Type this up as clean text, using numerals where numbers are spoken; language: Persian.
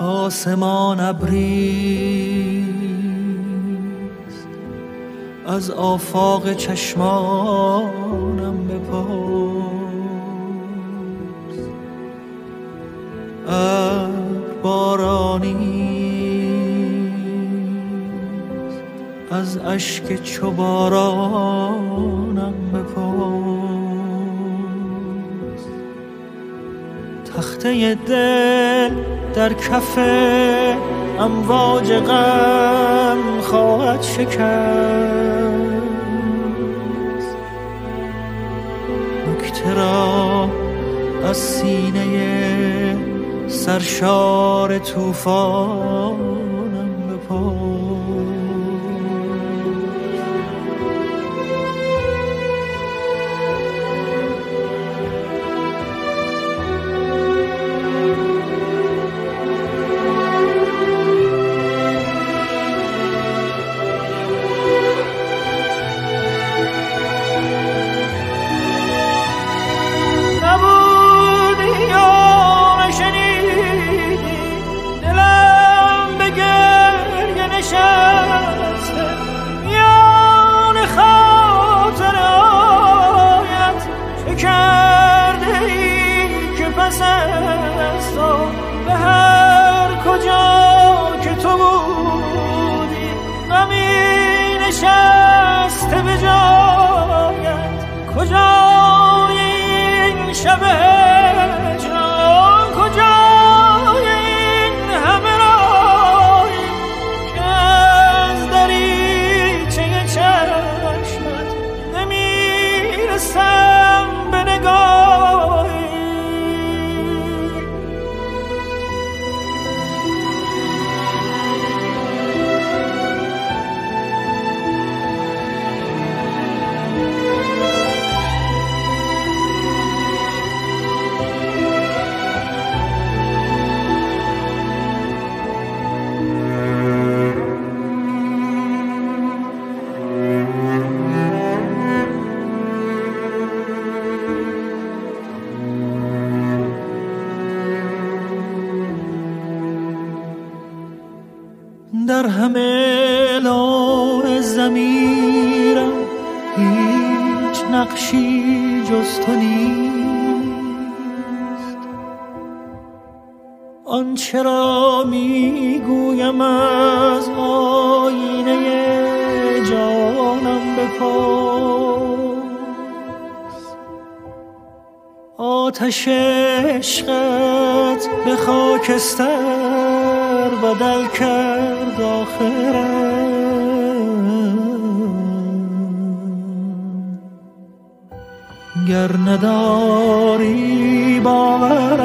آسمان ابریست، از آفاق چشمانم بپرس. بارانیست، از اشک چو بارانم بپرس. تخته دل در کف امواج غم خواهد شکست، نکته را از سینه سرشار طوفانم بپرس. به هر کجا که تو بودی غمی نشسته به جایت. کجای این شب هجران، کجای این همه راهی که از دریچه چشمت نمیرسم به نگاهی. در همه لون ضمیرم هیچ نقشی جز تو نیست. آنچه را میگویم از آینه جانم بپرس. آتش عشقت به خاکستر بدل کرد آخرم. گر نداری باور